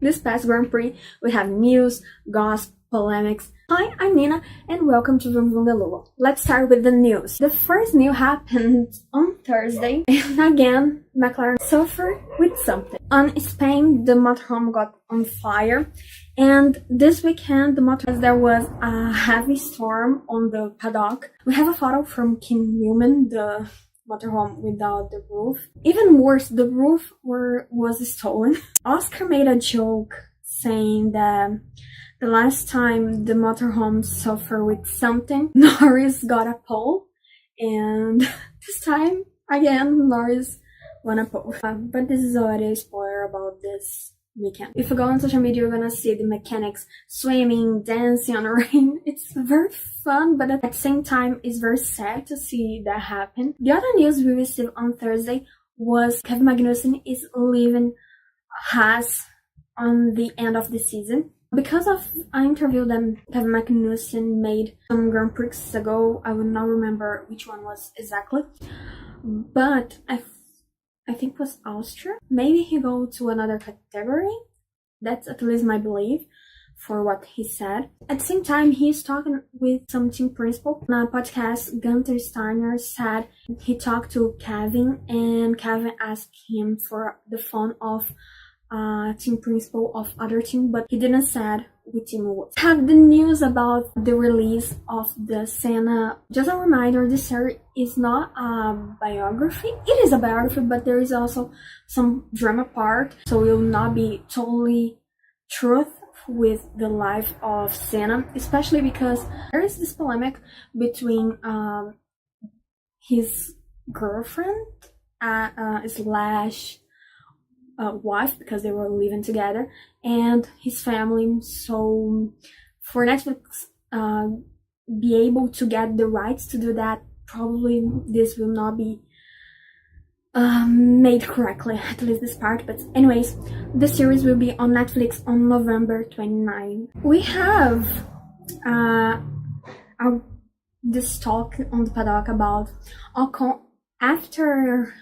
This past Grand Prix, we have news, gossip, polemics. Hi, I'm Nina, and welcome to Vroom Vroom the Lulu. Let's start with the news. The first news happened on Thursday, and again, McLaren suffered with something. On Spain, the motorhome got on fire, and this weekend, there was a heavy storm on the paddock. We have a photo from Kim Newman, the motorhome without the roof. Even worse, the roof was stolen. Oscar made a joke saying that the last time the motorhome suffered with something, Norris got a pole, and this time again Norris won a pole. But this is already a spoiler about this weekend. If you go on social media, you're gonna see the mechanics swimming, dancing on the rain. It's very fun, but at the same time, it's very sad to see that happen. The other news we received on Thursday was Kevin Magnussen is leaving Haas on the end of the season. Because of an interview that Kevin Magnussen made some Grand Prix ago, I will not remember which one was exactly, but I think it was Austria. Maybe he go to another category. That's at least my belief for what he said. At the same time, he's talking with some team principal. On a podcast, Gunther Steiner said he talked to Kevin, and Kevin asked him for the phone of team principal of other team, but he didn't said which team it was. Have the news about the release of the Senna. Just a reminder, this series is not a biography. It is a biography, but there is also some drama part, so it will not be totally truth with the life of Senna, especially because there is this polemic between his girlfriend slash wife, because they were living together, and his family. So for Netflix be able to get the rights to do that, probably this will not be made correctly, at least this part. But anyways, the series will be on Netflix on November 29. We have this talk on the paddock about Ocon. After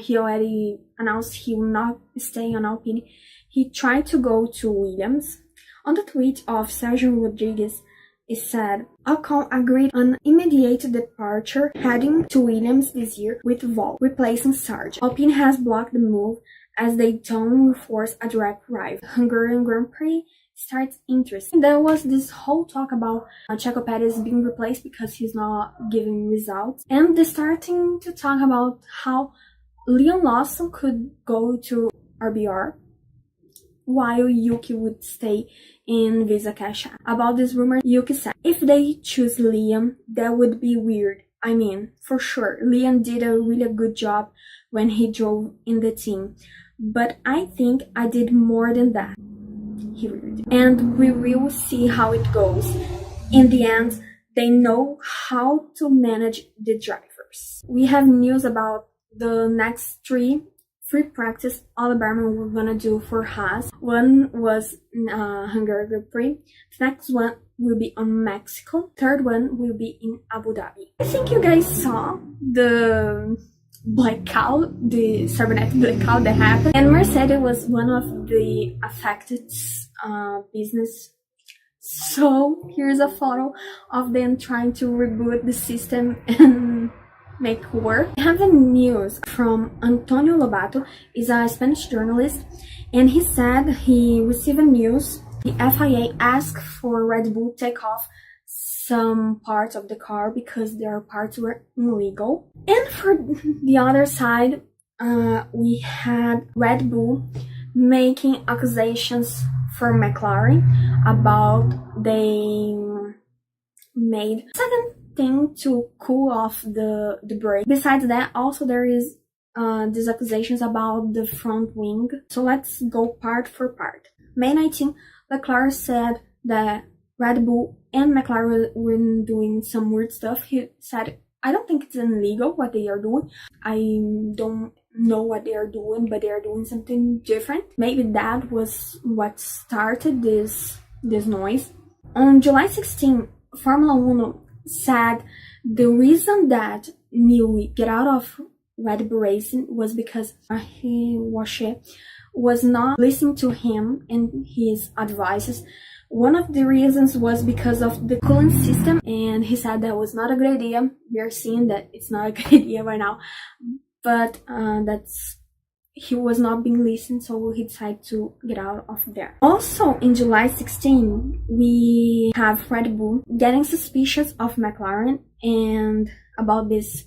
he already announced he will not stay on Alpine, he tried to go to Williams. On the tweet of Sergio Rodriguez, it said, Ocon agreed on immediate departure heading to Williams this year with Vol, replacing Sarge. Alpine has blocked the move as they don't force a direct rival. Hungarian Grand Prix starts interesting. There was this whole talk about Checo Perez being replaced because he's not giving results, and they're starting to talk about how Leon Lawson could go to RBR while Yuki would stay in Visa Cash. About this rumor, Yuki said, if they choose Liam, that would be weird. I mean, for sure, Liam did a really good job when he drove in the team, but I think I did more than that. He really did. And we will see how it goes. In the end, they know how to manage the drivers. We have news about the next three free practice Alabama we're gonna do for Haas. One was Hungarian Grand Prix. The next one will be on Mexico. Third one will be in Abu Dhabi. I think you guys saw the blackout, the cybernetic blackout that happened, and Mercedes was one of the affected business. So here's a photo of them trying to reboot the system and make work. We have a news from Antonio Lobato, is a Spanish journalist, and he said he received a news. The FIA asked for Red Bull take off some parts of the car because their parts were illegal. And for the other side, we had Red Bull making accusations for McLaren about they made second thing to cool off the brake. Besides that, also there is these accusations about the front wing. So let's go part for part. May 19, Leclerc said that Red Bull and McLaren were doing some weird stuff. He said, I don't think it's illegal what they are doing. I don't know what they are doing, but they are doing something different. Maybe that was what started this noise. On July 16, Formula 1 said the reason that Newey get out of Red Bull Racing was because he was not listening to him and his advices. One of the reasons was because of the cooling system, and he said that was not a good idea. We are seeing that it's not a good idea right now, but he was not being listened, so he decided to get out of there. Also, in July 16, we have Red Bull getting suspicious of McLaren and about this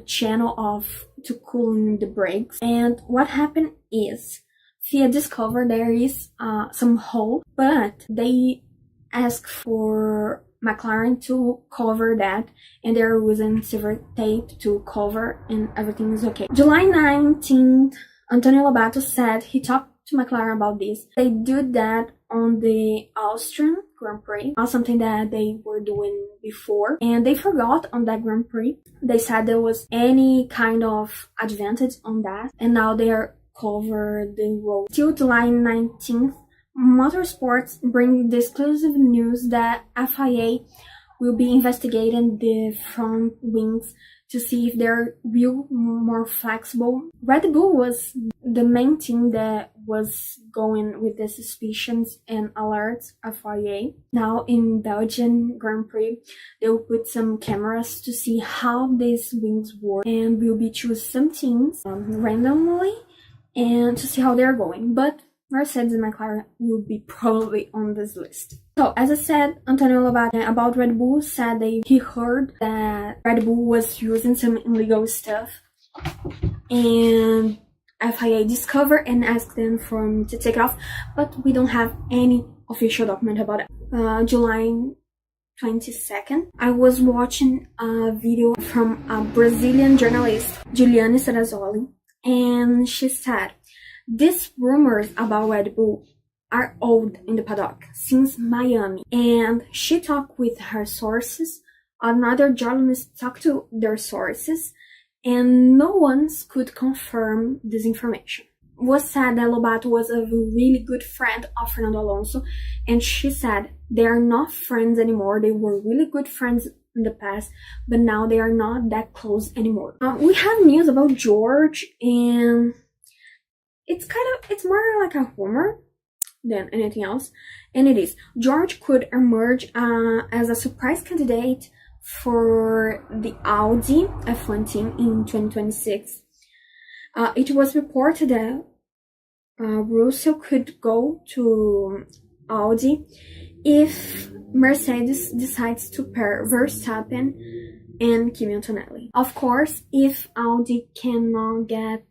channel to cooling the brakes. And what happened is FIA discovered there is some hole, but they asked for McLaren to cover that, and they're using silver tape to cover, and everything is okay. July 19th, Antonio Lobato said he talked to McLaren about this. They did that on the Austrian Grand Prix, not something that they were doing before, and they forgot on that Grand Prix. They said there was any kind of advantage on that, and now they are cover the road. Till July 19th, Motorsports bring the exclusive news that FIA will be investigating the front wings to see if they're more flexible. Red Bull was the main team that was going with the suspicions and alerts of FIA. Now in Belgian Grand Prix, they'll put some cameras to see how these wings work, and will be choose some teams randomly and to see how they're going. But Mercedes and McLaren will be probably on this list. So, as I said, Antonio Lobato about Red Bull said that he heard that Red Bull was using some illegal stuff, and FIA discovered and asked them to take it off, but we don't have any official document about it. July 22nd, I was watching a video from a Brazilian journalist, Juliane Serrazoli, and she said, these rumors about Red Bull are old in the paddock, since Miami. And she talked with her sources, another journalist talked to their sources, and no one could confirm this information. It was said that Lobato was a really good friend of Fernando Alonso, and she said they are not friends anymore. They were really good friends in the past, but now they are not that close anymore. We have news about George, and it's more like a rumor than anything else, and it is George could emerge as a surprise candidate for the Audi F1 team in 2026. It was reported that Russell could go to Audi if Mercedes decides to pair Verstappen and Kimi Antonelli. Of course, if Audi cannot get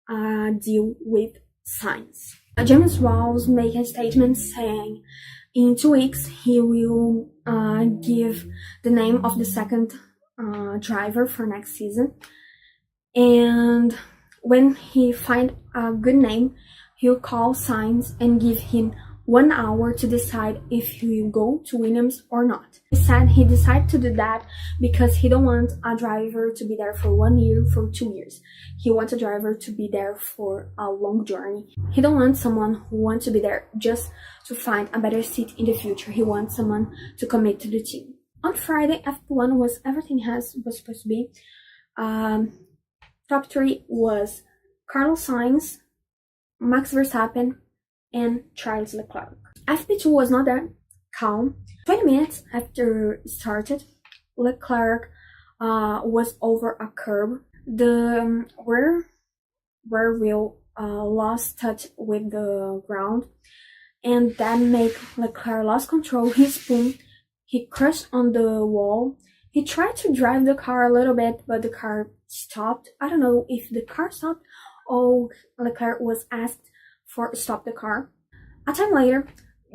a deal with Sainz. James Walls made a statement saying in 2 weeks he will give the name of the second driver for next season, and when he find a good name, he'll call Sainz and give him 1 hour to decide if he will go to Williams or not. He said he decided to do that because he don't want a driver to be there for 1 year, for 2 years. He wants a driver to be there for a long journey. He don't want someone who wants to be there just to find a better seat in the future. He wants someone to commit to the team. On Friday, F1 was everything was supposed to be. Top 3 was Carlos Sainz, Max Verstappen, and Charles Leclerc. FP2 was not that calm. 20 minutes after it started, Leclerc was over a curb. The rear wheel lost touch with the ground, and that made Leclerc lost control. He spun, he crashed on the wall. He tried to drive the car a little bit, but the car stopped. I don't know if the car stopped or Leclerc was asked for stop the car. A time later,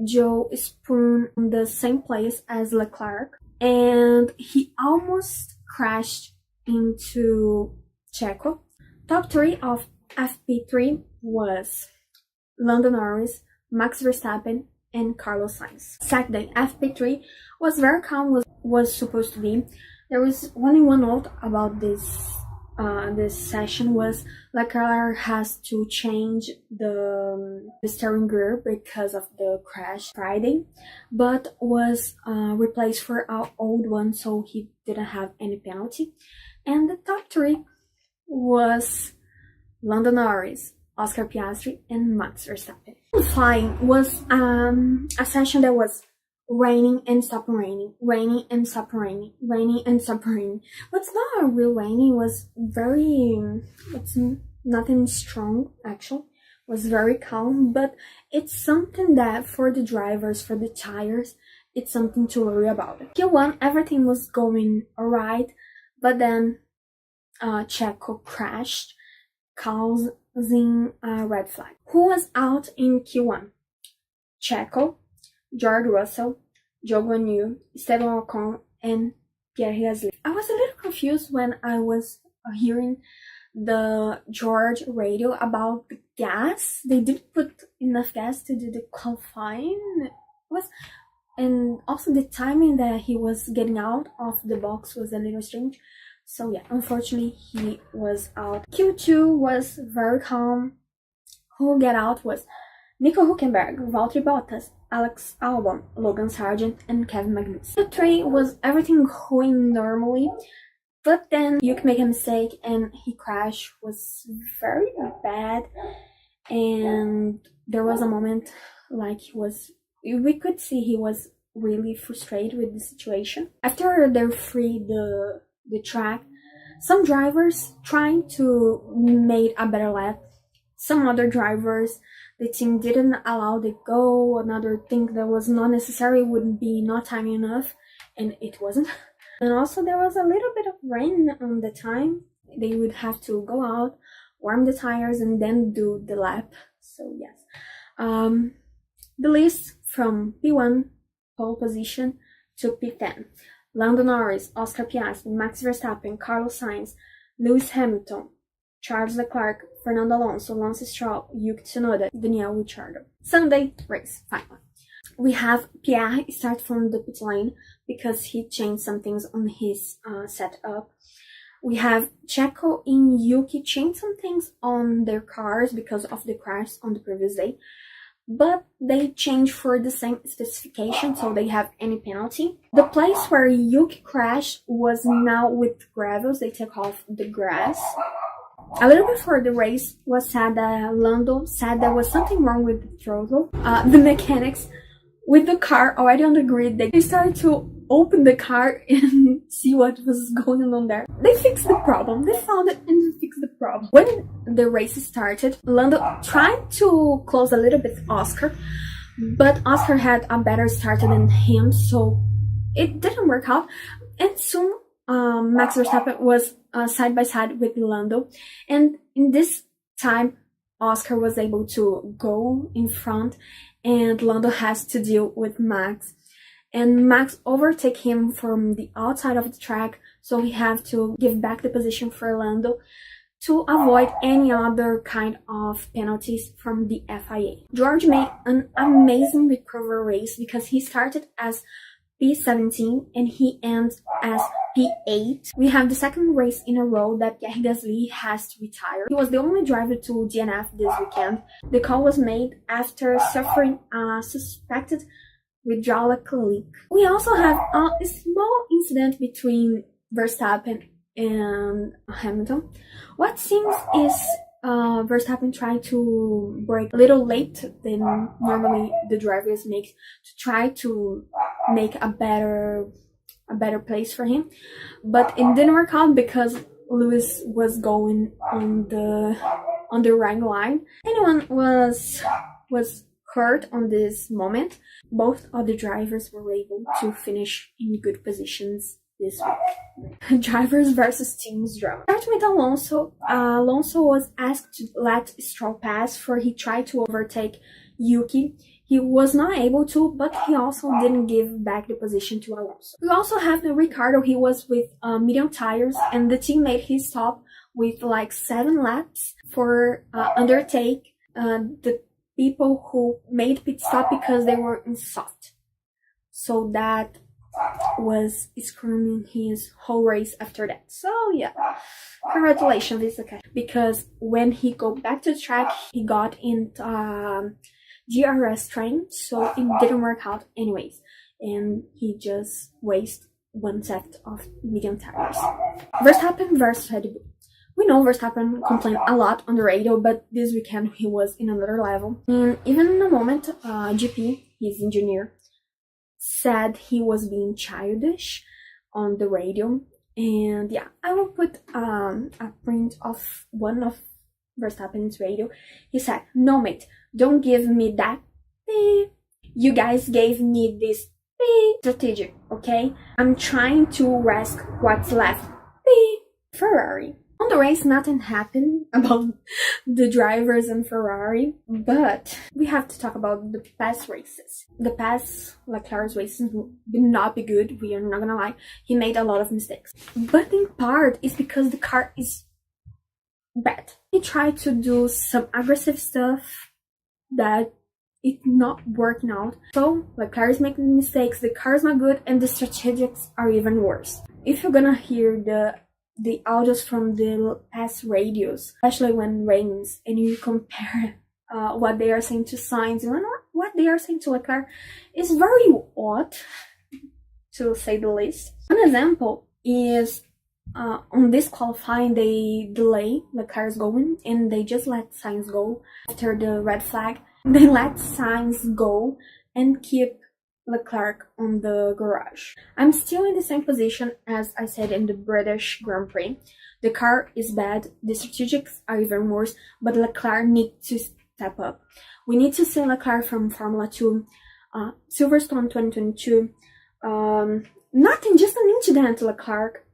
Joe spun in the same place as Leclerc, and he almost crashed into Checo. Top 3 of FP3 was Lando Norris, Max Verstappen, and Carlos Sainz. Saturday, FP3 was very calm, was supposed to be. There was only one note about this session was Leclerc has to change the steering gear because of the crash Friday, but was replaced for our old one, so he didn't have any penalty. And the top 3 was Lando Norris, Oscar Piastri, and Max Verstappen. Flying was a session that was raining and stop raining, raining and stop raining, raining and stop raining. But it's not a real raining, it was it's nothing strong actually. It was very calm, but it's something that for the drivers, for the tires, it's something to worry about. Q1, everything was going alright, but then Checo crashed, causing a red flag. Who was out in Q1? Checo, George Russell, Zhou Guanyu, Esteban Ocon, and Pierre Gasly. I was a little confused when I was hearing the George radio about the gas. They didn't put enough gas to do the qualifying. And also the timing that he was getting out of the box was a little strange. So yeah, unfortunately he was out. Q2 was very calm. Who got out was Nico Hülkenberg, Valtteri Bottas, Alex Albon, Logan Sargent, and Kevin Magnussen. Q3 was everything going normally, but then Yuki made a mistake and he crashed. Was very bad, and there was a moment like we could see he was really frustrated with the situation. After they freed the track, some drivers trying to make a better lap. Some other drivers, the team didn't allow the go. Another thing that was not necessary would be not time enough, and it wasn't. And also there was a little bit of rain on the time. They would have to go out, warm the tires, and then do the lap. So yes. The list from P1 pole position to P10. Lando Norris, Oscar Piastri, Max Verstappen, Carlos Sainz, Lewis Hamilton, Charles Leclerc, Fernando Alonso, Lance Stroll, Yuki Tsunoda, Daniel Ricciardo. Sunday race, final. We have Pierre start from the pit lane because he changed some things on his setup. We have Checo and Yuki change some things on their cars because of the crash on the previous day. But they change for the same specification, so they have any penalty. The place where Yuki crashed was now with gravels. They took off the grass. A little before the race was said that Lando said there was something wrong with the throttle. The mechanics with the car already on the grid, they started to open the car and see what was going on there. They fixed the problem. They found it and fixed the problem. When the race started, Lando tried to close a little bit Oscar, but Oscar had a better start than him, so it didn't work out. And soon Max Verstappen was side by side with Lando, and in this time Oscar was able to go in front, and Lando has to deal with Max. And Max overtake him from the outside of the track, so he have to give back the position for Lando to avoid any other kind of penalties from the FIA. George made an amazing recovery race because he started as P17 and he ends as P8. We have the second race in a row that Pierre Gasly has to retire. He was the only driver to DNF this weekend. The call was made after suffering a suspected hydraulic leak. We also have a small incident between Verstappen and Hamilton. What seems is Verstappen tried to brake a little late than normally the drivers make to try to make a better place for him, but it didn't work out because Lewis was going on the right line. Anyone was hurt on this moment. Both of the drivers were able to finish in good positions this week. Drivers versus teams drama. Starting with Alonso. Alonso was asked to let Stroll pass for he tried to overtake Yuki. He was not able to, but he also didn't give back the position to Alonso. We also have the Ricciardo. He was with medium tires, and the team made his stop with like 7 laps for undertake the people who made pit stop because they were in soft. So that was screwing his whole race after that. So yeah, congratulations, it's okay. Because when he go back to the track, he got into DRS train, so it didn't work out anyways, and he just wasted 1 set of medium tires. Verstappen versus Red Bull. We know Verstappen complained a lot on the radio, but this weekend he was in another level. And even in a moment, GP, his engineer, said he was being childish on the radio. And yeah, I will put a print of one of Verstappen's radio. He said, "No mate, don't give me that beep. You guys gave me this beep strategic, okay? I'm trying to rescue what's left. Beep." Ferrari. On the race, nothing happened about the drivers and Ferrari, but we have to talk about the past races. The past Leclerc's races did not be good, we are not gonna lie. He made a lot of mistakes. But in part, it's because the car is bad. He tried to do some aggressive stuff that it's not working out. So Leclerc is making mistakes, the car is not good, and the strategics are even worse. If you're gonna hear the audios from the past radios, especially when rains, and you compare what they are saying to Sainz and what they are saying to Leclerc, is very odd, to say the least. An example is on this qualifying, they delay Leclerc's going and they just let Sainz go after the red flag. They let Sainz go and keep Leclerc on the garage. I'm still in the same position as I said in the British Grand Prix. The car is bad, the strategics are even worse, but Leclerc needs to step up. We need to see Leclerc from Formula 2, Silverstone 2022, nothing, just an incident, Leclerc.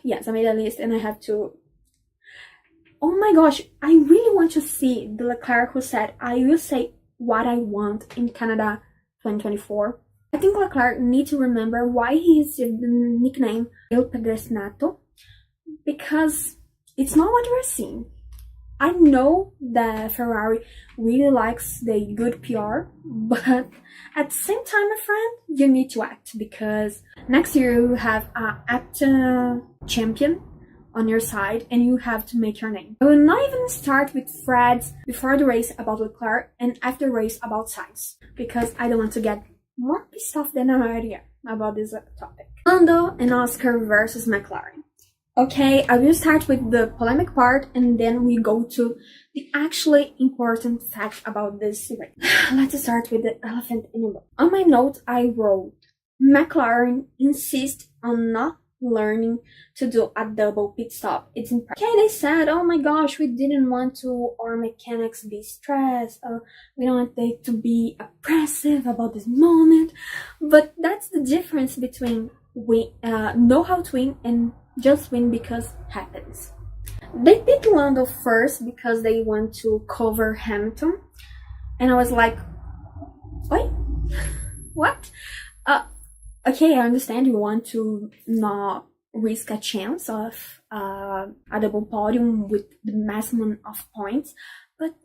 Yes, I made a list and I have to... Oh my gosh, I really want to see the Leclerc who said, "I will say what I want in Canada 2024. I think Leclerc needs to remember why he received the nickname El Pedresnato, because it's not what we're seeing. I know that Ferrari really likes the good PR, but at the same time, my friend, you need to act, because next year you have an APTA champion on your side and you have to make your name. I will not even start with threads before the race about Leclerc and after the race about Sainz, because I don't want to get more pissed off than I already am about this topic. Lando and Oscar versus McLaren. Okay, I will start with the polemic part and then we go to the actually important fact about this race. Let's start with the elephant in the room. On my note, I wrote, McLaren insists on not learning to do a double pit stop. It's impressive. Okay, they said, "Oh my gosh, we didn't want to our mechanics be stressed, we don't want them to be oppressive about this moment," but that's the difference between we know how to win and just win because it happens. They picked Lando first because they want to cover Hamilton, and I was like, wait, what? Okay, I understand you want to not risk a chance of a double podium with the maximum of points, but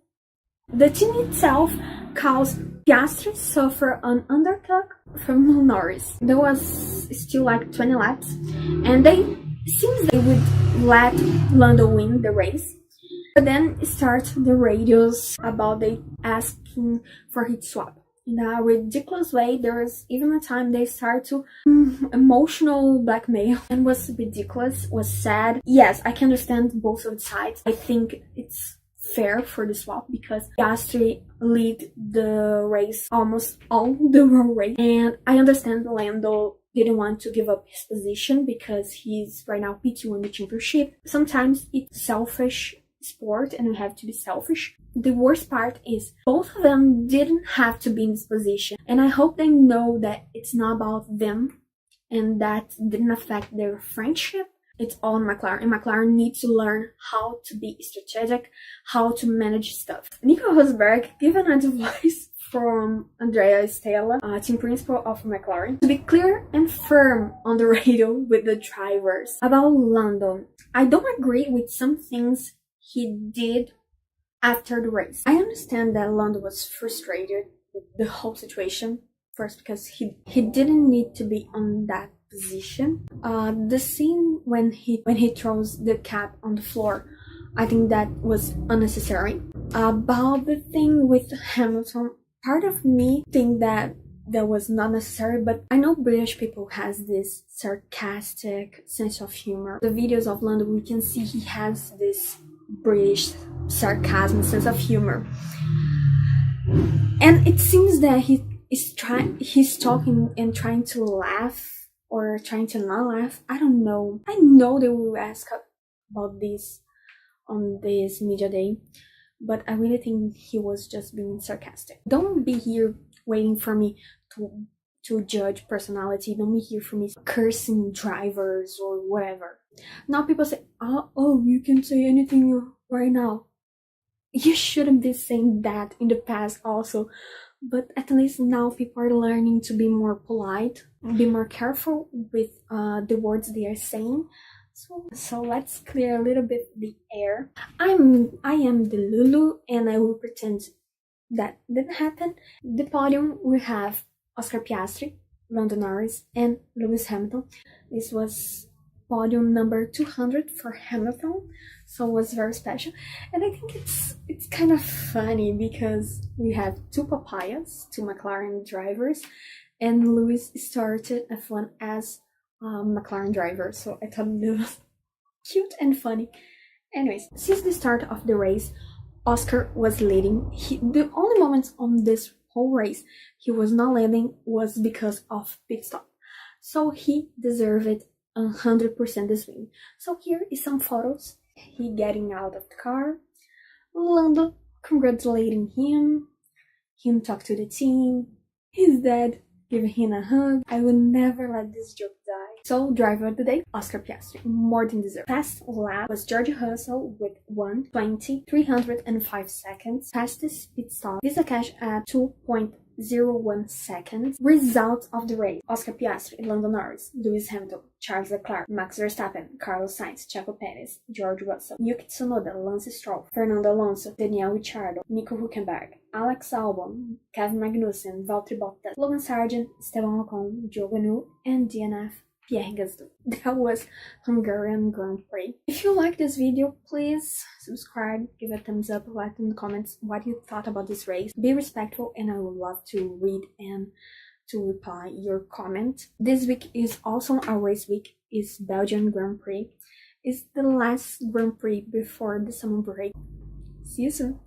the team itself caused Piastri suffer an undercut from Norris. There was still like 20 laps, and seems they would let Lando win the race, but then start the radios about they asking for hit swap. In a ridiculous way. There was even a time they started to emotional blackmail, and was ridiculous, was sad. Yes, I can understand both of the sides. I think it's fair for the swap because Piastri lead the race almost all the race, and I understand Lando didn't want to give up his position because he's right now P2 in the championship. Sometimes it's selfish sport and you have to be selfish. The worst part is both of them didn't have to be in this position, and I hope they know that it's not about them and that didn't affect their friendship. It's all McLaren, and McLaren needs to learn how to be strategic, how to manage stuff. Nico Rosberg given advice from Andrea Stella, team principal of McLaren, to be clear and firm on the radio with the drivers. About Lando, I don't agree with some things he did after the race. I understand that Lando was frustrated with the whole situation, first because he didn't need to be on that position. The scene when he throws the cap on the floor, I think that was unnecessary. About the thing with Hamilton, part of me think that that was not necessary, but I know British people has this sarcastic sense of humor. The videos of Lando, we can see he has this British sarcasm, sense of humor, and it seems that he's talking and trying to laugh or trying to not laugh. I don't know. I know they will ask about this on this media day, but I really think he was just being sarcastic. Don't be here waiting for me to judge personality. Don't be here for me cursing drivers or whatever. Now people say, oh, you can say anything right now. You shouldn't be saying that in the past also, but at least now people are learning to be more polite, be more careful with the words they are saying. So let's clear a little bit the air. I am the Lulu, and I will pretend that didn't happen. The podium we have Oscar Piastri, Lando Norris, and Lewis Hamilton. This was podium number 200 for Hamilton, so it was very special. And I think it's kind of funny because we have two papayas, two McLaren drivers, and Lewis started F1 as McLaren driver, so I thought it was cute and funny. Anyways, since the start of the race, Oscar was leading. The only moments on this whole race he was not leading was because of pit stop, so he deserved it 100% this win. So here is some photos. He getting out of the car, Lando congratulating him talk to the team, his dad giving him a hug. I will never let this joke die. So driver of the day, Oscar Piastri, more than deserved. Fast lap was George Russell with 1:20.305 seconds. Fastest pit stop, Visa Cash at 2.01 seconds. Results of the race: Oscar Piastri, Lando Norris, Lewis Hamilton, Charles Leclerc, Max Verstappen, Carlos Sainz, Checo Perez, George Russell, Yuki Tsunoda, Lance Stroll, Fernando Alonso, Daniel Ricciardo, Nico Hülkenberg, Alex Albon, Kevin Magnussen, Valtteri Bottas, Logan Sargent, Esteban Ocon, Zhou Guanyu, and DNF Pierre Gasly. That was Hungarian Grand Prix. If you like this video, please subscribe, give a thumbs up, write in the comments what you thought about this race. Be respectful, and I would love to read and to reply your comment. This week is also a race week. Is Belgian Grand Prix. It's the last Grand Prix before the summer break. See you soon.